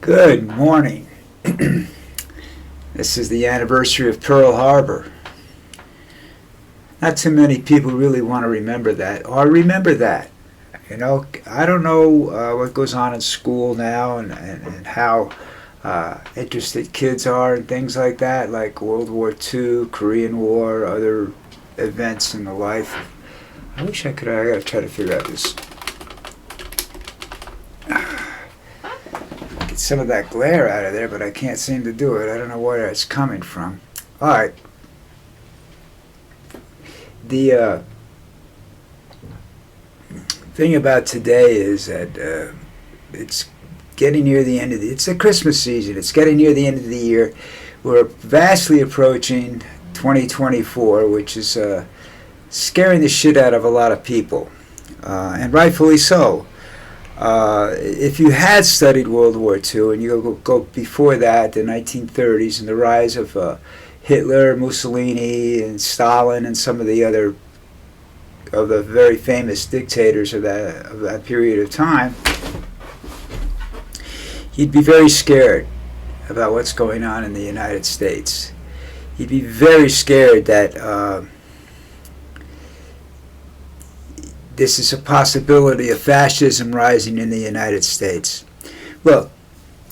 Good morning. This is the anniversary of Pearl Harbor. Not too many people really want to remember that, or remember that. You know, I don't know what goes on in school now and how interested kids are in things like that, like World War II, Korean War, other events in the life. I wish I gotta try to figure out this. Get some of that glare out of there, but I can't seem to do it. I don't know where it's coming from. All right. The thing about today is that it's getting near the end of it's the Christmas season. It's getting near the end of the year. We're vastly approaching 2024, which is scaring the shit out of a lot of people, and rightfully so. If you had studied World War II and you go before that, the 1930s and the rise of Hitler, Mussolini, and Stalin, and some of the other of the very famous dictators of that period of time, you'd be very scared about what's going on in the United States. You'd be very scared that this is a possibility of fascism rising in the United States. Look,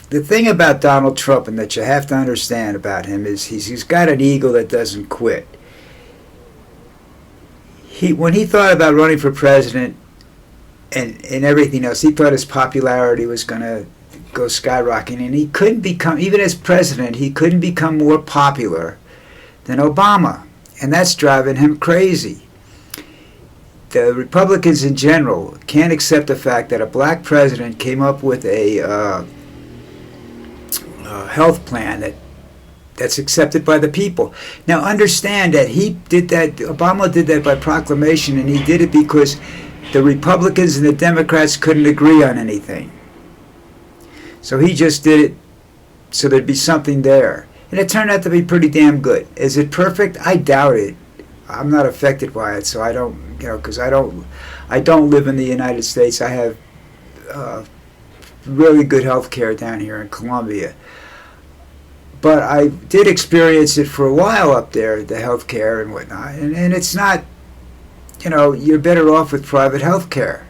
the thing about Donald Trump, and that you have to understand about him, is he's got an ego that doesn't quit. When he thought about running for president and everything else, he thought his popularity was going to go skyrocketing, and he couldn't become, even as president, he couldn't become more popular than Obama, and that's driving him crazy. The Republicans in general can't accept the fact that a black president came up with a health plan that's accepted by the people. Now understand that Obama did that by proclamation, and he did it because the Republicans and the Democrats couldn't agree on anything. So he just did it so there'd be something there. And it turned out to be pretty damn good. Is it perfect? I doubt it. I'm not affected by it, so I don't, because I don't live in the United States. I have really good health care down here in Columbia. But I did experience it for a while up there, the health care and whatnot. And it's not, you're better off with private health care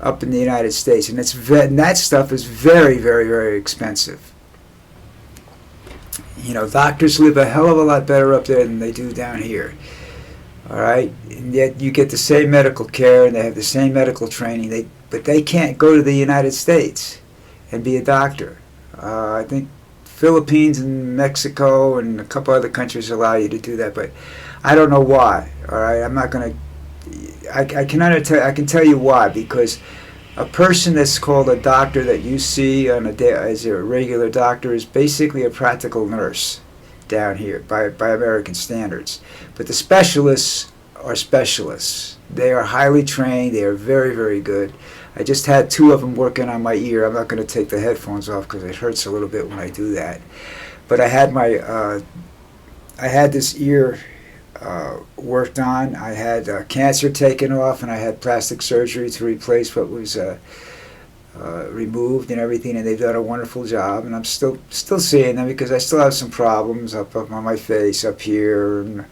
up in the United States. And that stuff is very, very, very expensive. Doctors live a hell of a lot better up there than they do down here. All right? And yet you get the same medical care and they have the same medical training. But they can't go to the United States and be a doctor. I think Philippines and Mexico and a couple other countries allow you to do that, but I don't know why. All right? I'm not going to... I can tell you why, because a person that's called a doctor that you see on a day as a regular doctor is basically a practical nurse down here by American standards. But the specialists are specialists. They are highly trained. They are very, very good. I just had two of them working on my ear. I'm not going to take the headphones off because it hurts a little bit when I do that. But I had this ear worked on. I had cancer taken off, and I had plastic surgery to replace what was removed and everything, and they've done a wonderful job. And I'm still seeing them because I still have some problems up on my face, up here, and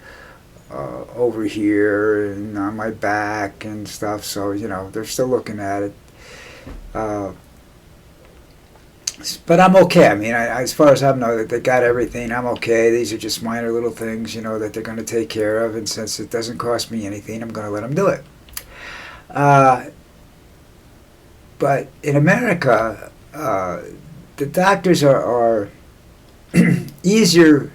over here, and on my back and stuff. So they're still looking at it. But I'm okay. I mean, as far as I know, that they got everything. I'm okay. These are just minor little things, that they're going to take care of. And since it doesn't cost me anything, I'm going to let them do it. But in America, the doctors are easier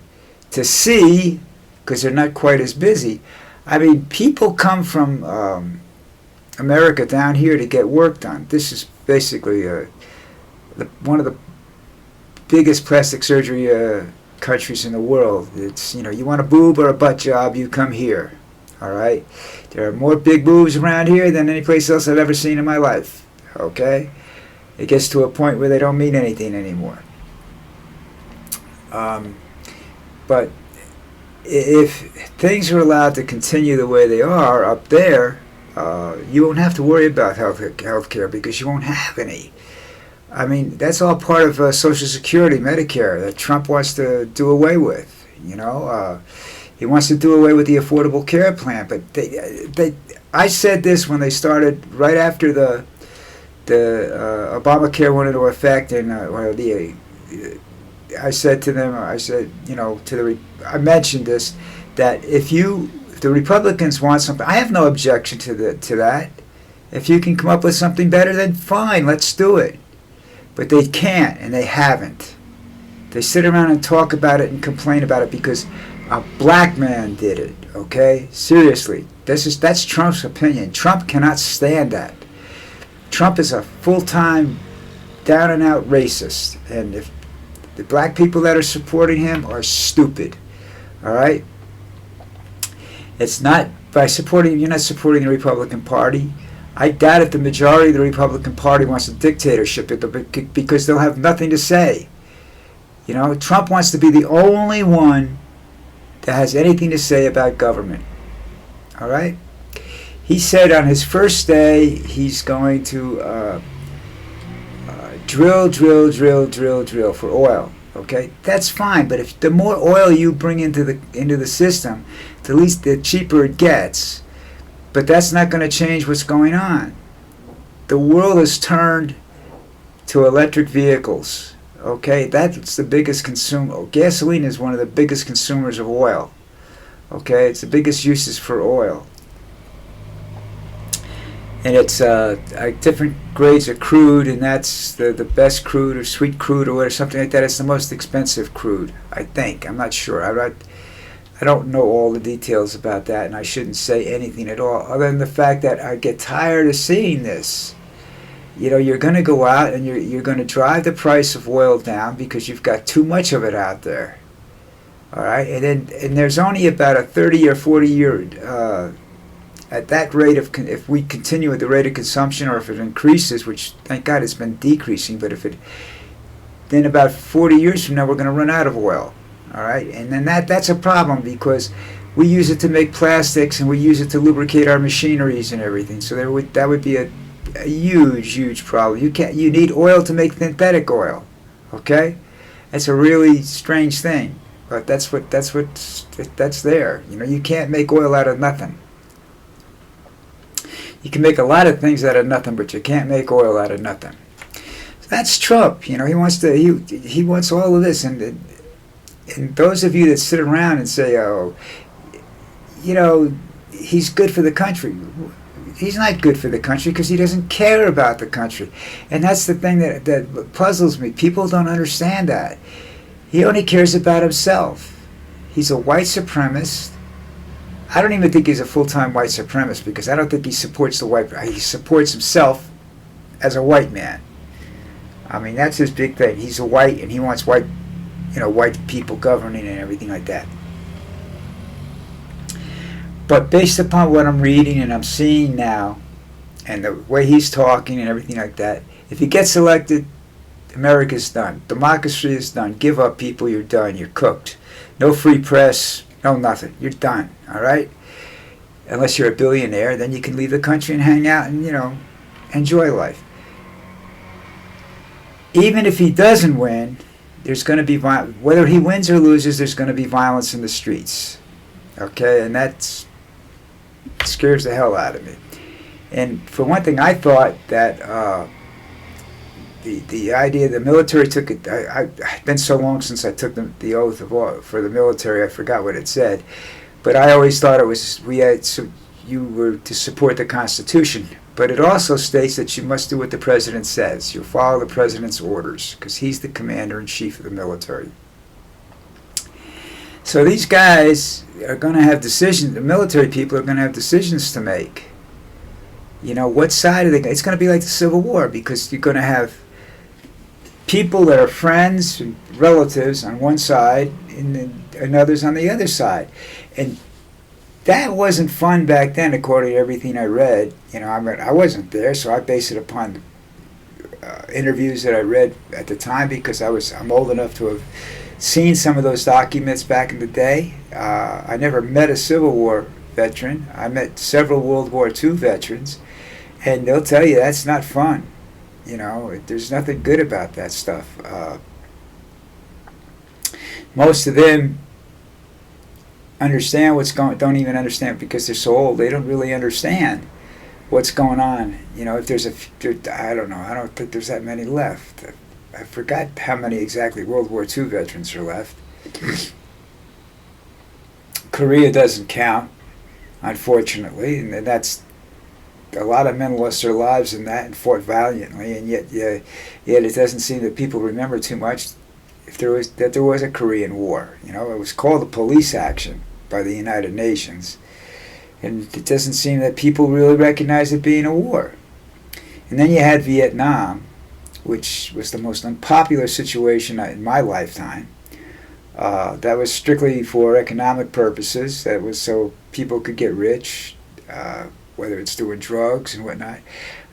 to see because they're not quite as busy. I mean, people come from America down here to get work done. This is basically one of the biggest plastic surgery countries in the world. It's, you want a boob or a butt job, you come here. All right? There are more big boobs around here than any place else I've ever seen in my life. Okay? It gets to a point where they don't mean anything anymore. But if things are allowed to continue the way they are up there, you won't have to worry about health care because you won't have any. I mean, that's all part of Social Security, Medicare, that Trump wants to do away with. He wants to do away with the Affordable Care Plan. But I said this when they started right after the Obamacare went into effect, and I said to them, I mentioned this, that if the Republicans want something, I have no objection to that. If you can come up with something better, then fine, let's do it. But they can't, and they haven't. They sit around and talk about it and complain about it because a black man did it, okay? Seriously, that's Trump's opinion. Trump cannot stand that. Trump is a full-time, down-and-out racist, and if the black people that are supporting him are stupid, all right? It's not by supporting, you're not supporting the Republican Party. I doubt if the majority of the Republican Party wants a dictatorship because they'll have nothing to say. Trump wants to be the only one that has anything to say about government. All right? He said on his first day he's going to drill for oil. Okay, that's fine. But if the more oil you bring into the system, the least the cheaper it gets. But that's not going to change what's going on. The world has turned to electric vehicles. Okay, that's the biggest consumer. Gasoline is one of the biggest consumers of oil. Okay, it's the biggest uses for oil. And it's different grades of crude, and that's the best crude or sweet crude or something like that. It's the most expensive crude, I think. I'm not sure. I don't know all the details about that, and I shouldn't say anything at all, other than the fact that I get tired of seeing this. You're going to go out and you're going to drive the price of oil down because you've got too much of it out there. All right, and there's only about a 30 or 40 year at that rate of if we continue at the rate of consumption, or if it increases, which thank God it's been decreasing, but then about 40 years from now we're going to run out of oil. All right, and then that's a problem because we use it to make plastics and we use it to lubricate our machineries and everything. So that would be a huge problem. You need oil to make synthetic oil. Okay, that's a really strange thing, but that's there. You can't make oil out of nothing. You can make a lot of things out of nothing, but you can't make oil out of nothing. That's Trump. He wants all of this, and those of you that sit around and say, he's good for the country. He's not good for the country because he doesn't care about the country. And that's the thing that puzzles me. People don't understand that. He only cares about himself. He's a white supremacist. I don't even think he's a full-time white supremacist because I don't think he supports he supports himself as a white man. I mean, that's his big thing. He's a white and he wants white people governing and everything like that. But based upon what I'm reading and I'm seeing now, and the way he's talking and everything like that, if he gets elected, America's done. Democracy is done. Give up, people. You're done. You're cooked. No free press. No nothing. You're done. All right? Unless you're a billionaire, then you can leave the country and hang out and, enjoy life. Even if he doesn't win, there's going to be whether he wins or loses, there's going to be violence in the streets. Okay? And that scares the hell out of me. And for one thing, I thought that the idea the military took it. It's been so long since I took the oath for the military, I forgot what it said. But I always thought it was you were to support the Constitution. But it also states that you must do what the president says. You'll follow the president's orders because he's the commander-in-chief of the military. So these guys are going to have decisions. The military people are going to have decisions to make. What side are they? It's going to be like the Civil War because you're going to have people that are friends and relatives on one side and others on the other side. And that wasn't fun back then, according to everything I read. I wasn't there, so I base it upon interviews that I read at the time because I'm old enough to have seen some of those documents back in the day. I never met a Civil War veteran. I met several World War II veterans, and they'll tell you that's not fun. You know, there's nothing good about that stuff. Most of them understand what's going. Don't even understand because they're so old. They don't really understand what's going on. You know, if there's I don't know. I don't think there's that many left. I forgot how many exactly World War II veterans are left. Korea doesn't count, unfortunately, and that's a lot of men lost their lives in that and fought valiantly, and yet it doesn't seem that people remember too much if there was a Korean War. You know, it was called a police action by the United Nations, and it doesn't seem that people really recognize it being a war. And then you had Vietnam, which was the most unpopular situation in my lifetime. That was strictly for economic purposes. That was so people could get rich, whether it's doing drugs and whatnot.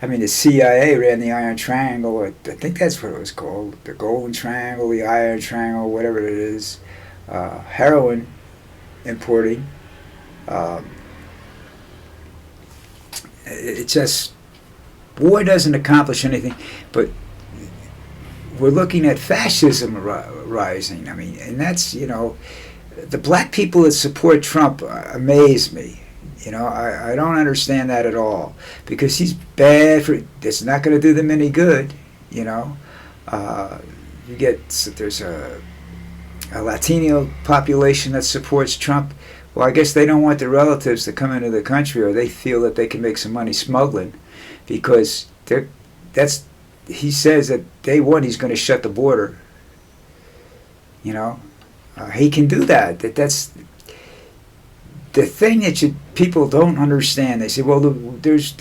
I mean, the CIA ran the Iron Triangle. I think that's what it was called. The Golden Triangle, the Iron Triangle, whatever it is. Heroin importing. It just, war doesn't accomplish anything, but we're looking at fascism rising. I mean, and that's, you know, the black people that support Trump amaze me. You know, I don't understand that at all, because he's bad for, it's not going to do them any good, you know. There's a Latino population that supports Trump. Well, I guess they don't want their relatives to come into the country, or they feel that they can make some money smuggling, because he says that day one he's going to shut the border. You know, he can do that. That's the thing that people don't understand. They say, well, there's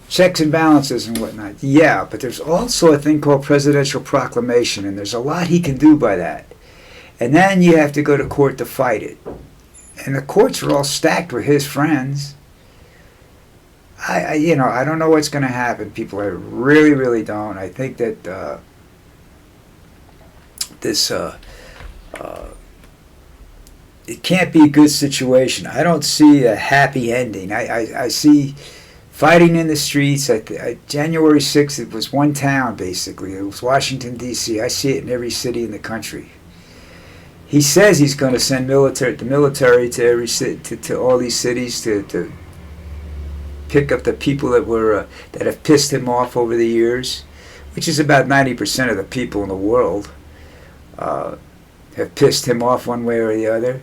checks and balances and whatnot. Yeah, but there's also a thing called presidential proclamation, and there's a lot he can do by that. And then you have to go to court to fight it. And the courts are all stacked with his friends. I don't know what's going to happen, people. I really, really don't. I think that it can't be a good situation. I don't see a happy ending. I see fighting in the streets. January 6th, it was one town, basically. It was Washington, D.C. I see it in every city in the country. He says he's going to send the military to every to all these cities to pick up the people that have pissed him off over the years, which is about 90% of the people in the world have pissed him off one way or the other.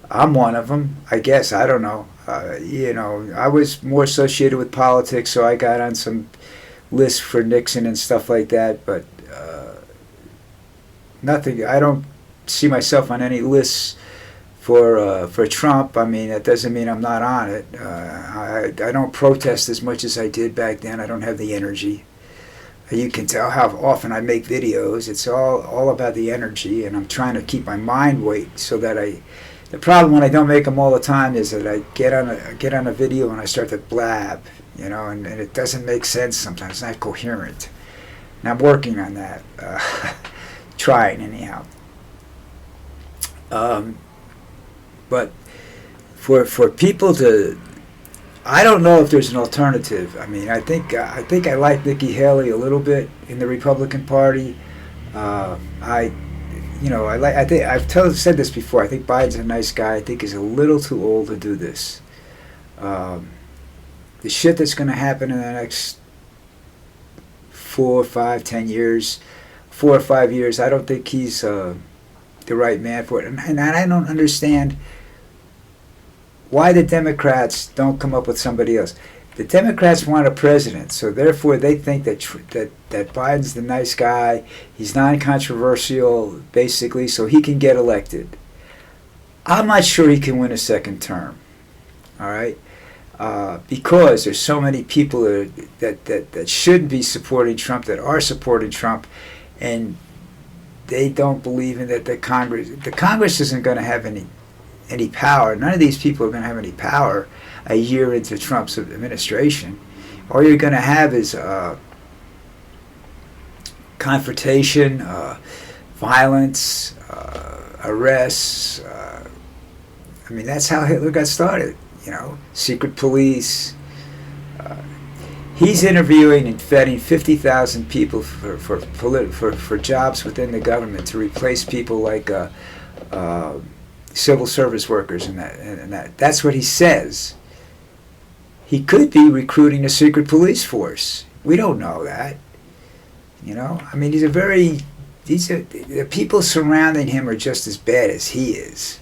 I'm one of them, I guess. I don't know. I was more associated with politics, so I got on some lists for Nixon and stuff like that, but nothing. I don't see myself on any lists for Trump. I mean, that doesn't mean I'm not on it. I don't protest as much as I did back then. I don't have the energy. You can tell how often I make videos. It's all about the energy, and I'm trying to keep my mind weight so that the problem when I don't make them all the time is that I get on a video and I start to blab, and it doesn't make sense sometimes. It's not coherent. And I'm working on that. Trying anyhow. But for people to, I don't know if there's an alternative. I mean, I think I like Nikki Haley a little bit in the Republican Party. I've said this before. I think Biden's a nice guy. I think he's a little too old to do this. The shit that's going to happen in the next 4 or 5, 10 years, 4 or 5 years, I don't think he's the right man for it. And I don't understand why the Democrats don't come up with somebody else. The Democrats want a president, so therefore they think that Biden's the nice guy. He's non-controversial, basically, so he can get elected. I'm not sure he can win a second term, all right? Because there's so many people that should be supporting Trump, that are supporting Trump, and they don't believe in that the Congress isn't going to have any power. None of these people are going to have any power a year into Trump's administration. All you're going to have is confrontation, violence, arrests. I mean, that's how Hitler got started. Secret police. He's interviewing and vetting 50,000 people for jobs within the government to replace people like civil service workers and that. That's what he says. He could be recruiting a secret police force. We don't know that. You know, I mean, the people surrounding him are just as bad as he is.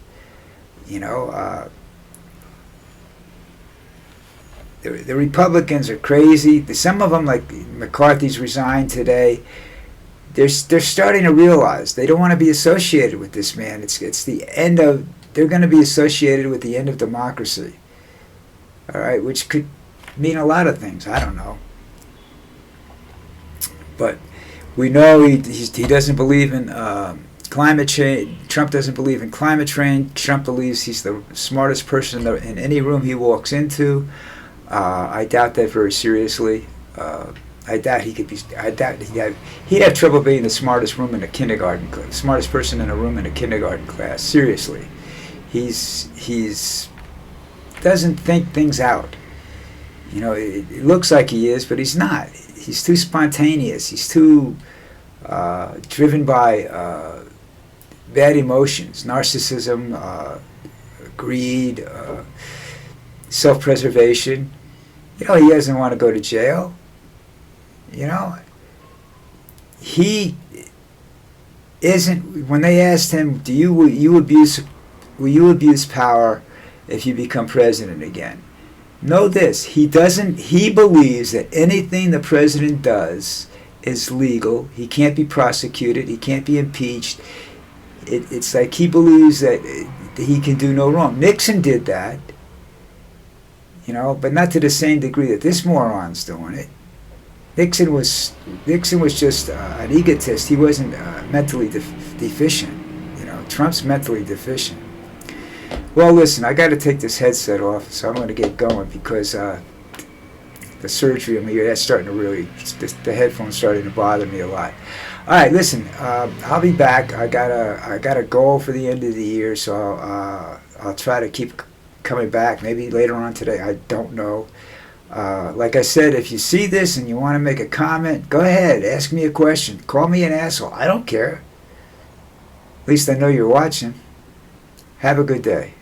You know, the Republicans are crazy. Some of them, like McCarthy's resigned today. They're starting to realize they don't want to be associated with this man. It's the end of. They're going to be associated with the end of democracy. All right, which could mean a lot of things. I don't know, but we know he doesn't believe in climate change. Trump doesn't believe in climate change. Trump believes he's the smartest person in any room he walks into. I doubt that very seriously. I doubt he could be. I doubt he'd have trouble being the smartest room in a kindergarten class, smartest person in a room in a kindergarten class. Seriously, he's doesn't think things out. You know, it looks like he is, but he's not. He's too spontaneous. He's too driven by bad emotions, narcissism, greed, self-preservation. You know, he doesn't want to go to jail. You know, he isn't. When they asked him, will you abuse power if you become president again? Know this: he doesn't. He believes that anything the president does is legal. He can't be prosecuted. He can't be impeached. It's like he believes that he can do no wrong. Nixon did that, you know, but not to the same degree that this moron's doing it. Nixon was just an egotist. He wasn't mentally deficient. You know, Trump's mentally deficient. Well, listen, I got to take this headset off, so I'm going to get going because the surgery on my ear, that's starting to really, the headphones starting to bother me a lot. All right, listen, I'll be back. I got a goal for the end of the year, so I'll try to keep coming back. Maybe later on today. I don't know. Like I said, if you see this and you want to make a comment, go ahead, ask me a question. Call me an asshole. I don't care. At least I know you're watching. Have a good day.